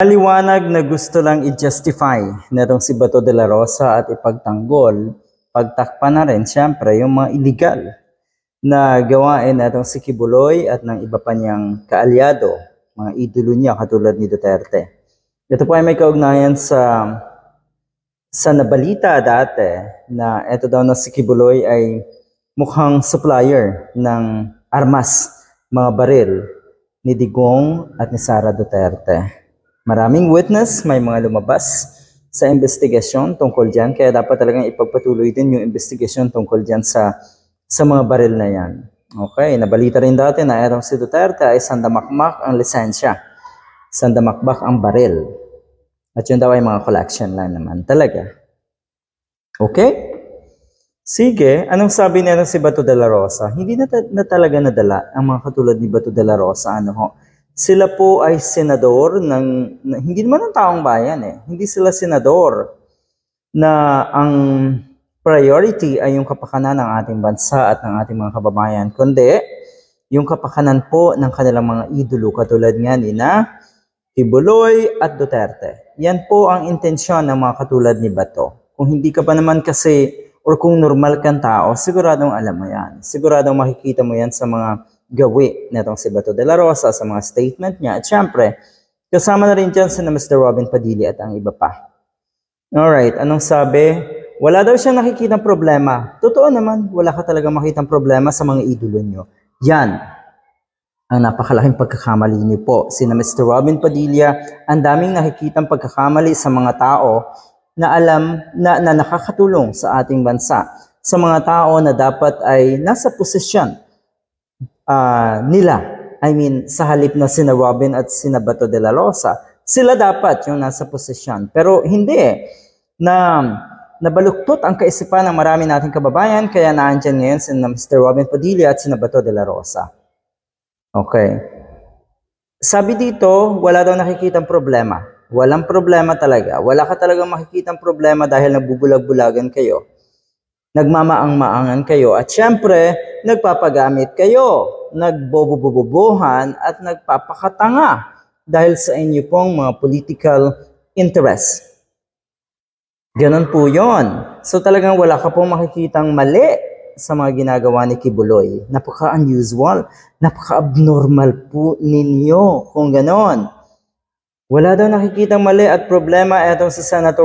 Maliwanag na gusto lang i-justify netong si Bato de la Rosa at ipagtanggol, pagtakpan na rin siyempre yung mga illegal na gawain netong si Kibuloy at ng iba pa niyang kaalyado, mga idolo niya katulad ni Duterte. Ito po ay may kaugnayan sa nabalita dati na ito daw na si Kibuloy ay mukhang supplier ng armas, mga baril ni Digong at ni Sara Duterte. Maraming witness, may mga lumabas sa investigasyon tungkol dyan, kaya dapat talagang ipagpatuloy din yung investigasyon tungkol dyan sa mga baril na yan. Okay, nabalita rin dati na etong si Duterte ay sandamakmak ang lisensya, sandamakmak ang baril. At yun daw ay mga collection lang naman talaga. Okay? Sige, anong sabi niya si Bato de la Rosa? Hindi na talaga nadala ang mga katulad ni Bato de la Rosa. Sila po ay senador hindi naman ng taong bayan eh. Hindi sila senador na ang priority ay yung kapakanan ng ating bansa at ng ating mga kababayan. Kundi, yung kapakanan po ng kanilang mga idolo katulad nga ni na Kibuloy at Duterte. Yan po ang intensyon ng mga katulad ni Bato. Kung hindi ka pa naman kasi or kung normal kang tao, siguradong alam mo yan. Siguradong makikita mo yan sa mga gawi netong si Bato de la Rosa, sa mga statement niya. At syempre, kasama na rin dyan si Mr. Robin Padilla at ang iba pa. Alright, anong sabi? Wala daw siyang nakikitang problema. Totoo naman, wala ka talaga makitang problema sa mga idolo nyo. Yan ang napakalaking pagkakamali niyo po. Si Mr. Robin Padilla, ang daming nakikitang pagkakamali sa mga tao na alam na nakakatulong sa ating bansa. Sa mga tao na dapat ay nasa posisyon nila. I mean, sa halip na sina Robin at sina Bato de la Rosa, sila dapat yung nasa posisyon. Pero hindi nabaluktot ang kaisipan ng marami nating kababayan, kaya naandyan ngayon sina Mr. Robin Padilla at sina Bato de la Rosa. Okay. Sabi dito, wala daw nakikitang problema. Walang problema talaga. Wala ka talagang makikitang problema dahil nagbubulag-bulagan kayo. Nagmamaang-maangan kayo. At syempre, nagpapagamit kayo. Nagbobobobohan at nagpapakatanga dahil sa inyo pong mga political interest. Ganon po yon. So talagang wala ka pong makikitang mali sa mga ginagawa ni Kibuloy. Napaka-unusual. Napaka-abnormal po ninyo kung ganon. Wala daw nakikitang mali at problema etong si Senator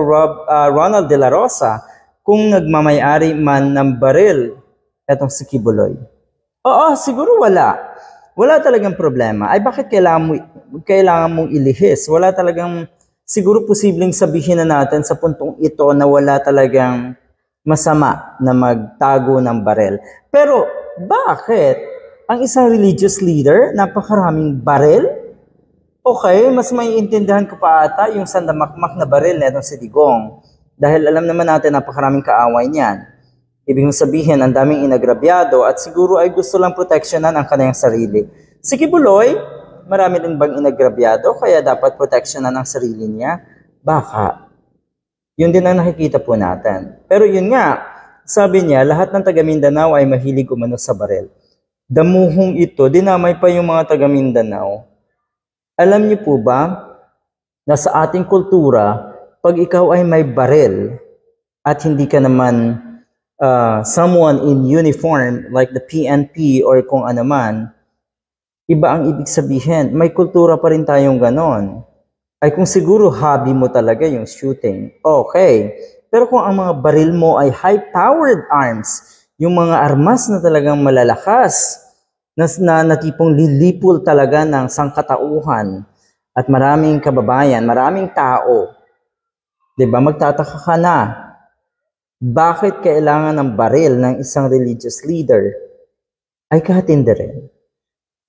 Ronald de la Rosa kung nagmamayari man ng baril etong si Kibuloy. Oo, siguro wala. Wala talagang problema. Ay bakit kailangan mong ilihis? Wala talagang, siguro posibleng sabihin na natin sa puntong ito na wala talagang masama na magtago ng baril. Pero bakit ang isang religious leader, napakaraming baril? Okay, mas maiintindihan ko pa ata yung sandamakmak na baril netong si Digong. Dahil alam naman natin napakaraming kaaway niyan. Ibig sabihin, ang daming inagrabyado at siguro ay gusto lang proteksyonan ang kanyang sarili. Si Kibuloy, marami din bang inagrabyado kaya dapat proteksyonan ang sarili niya? Baka. Yun din ang nakikita po natin. Pero yun nga, sabi niya, lahat ng taga Mindanao ay mahilig umano sa baril. Damuhong ito, dinamay pa yung mga taga Mindanao. Alam niyo po ba na sa ating kultura, pag ikaw ay may baril at hindi ka naman someone in uniform like the PNP or kung ano man, iba ang ibig sabihin. May kultura pa rin tayong ganon. Ay kung siguro hobby mo talaga yung shooting, okay. Pero kung ang mga baril mo ay high-powered arms, yung mga armas na talagang malalakas, na tipong lilipol talaga ng sangkatauhan at maraming kababayan, maraming tao, diba, magtataka ka na, bakit kailangan ng baril ng isang religious leader? Ay katindi rin.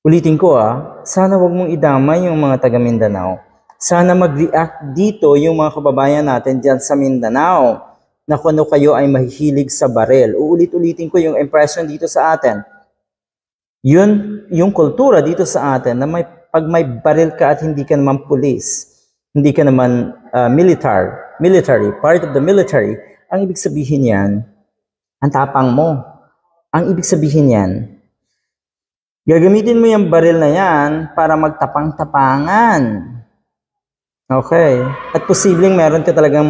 Ulitin ko sana wag mong idamay yung mga taga Mindanao. Sana mag-react dito yung mga kababayan natin dyan sa Mindanao na kung ano kayo ay mahihilig sa baril. Uulit-ulitin ko yung impression dito sa atin. Yun, yung kultura dito sa atin na pag may baril ka at hindi ka naman police, hindi ka naman military, part of the military, ang ibig sabihin yan, ang tapang mo. Ang ibig sabihin yan, gagamitin mo yung baril na yan para magtapang-tapangan. Okay. At posibleng meron ka talagang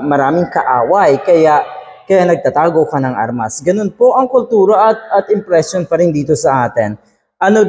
maraming kaaway, kaya nagtatago ka ng armas. Ganun po ang kultura at impression pa rin dito sa atin. Ano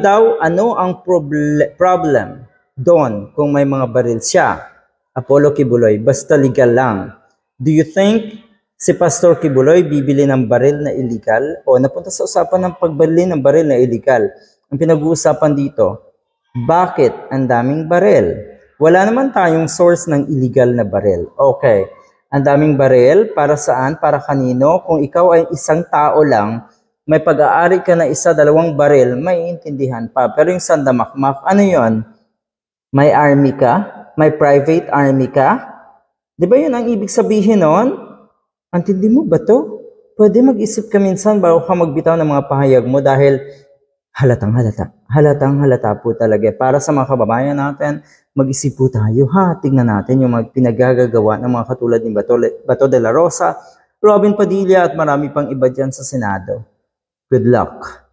ang problem doon kung may mga baril siya? Apollo Kibuloy, basta legal lang. Do you think si Pastor Kibuloy bibili ng baril na illegal? O napunta sa usapan ng pagbili ng baril na illegal. Ang pinag-uusapan dito, bakit ang daming baril? Wala naman tayong source ng illegal na baril. Okay. Ang daming baril, para saan? Para kanino? Kung ikaw ay isang tao lang, may pag-aari ka na isa, dalawang baril, may intindihan pa. Pero yung sandamakmak, ano yon? May army ka? May private army ka? Di ba yun ang ibig sabihin nun? Antindi mo ba to? Pwede mag-isip ka minsan bago ka magbitaw ng mga pahayag mo dahil halatang halata po talaga. Para sa mga kababayan natin, mag-isip po tayo, tignan natin yung mga pinagagagawa ng mga katulad ni Bato de la Rosa, Robin Padilla at marami pang iba dyan sa Senado. Good luck.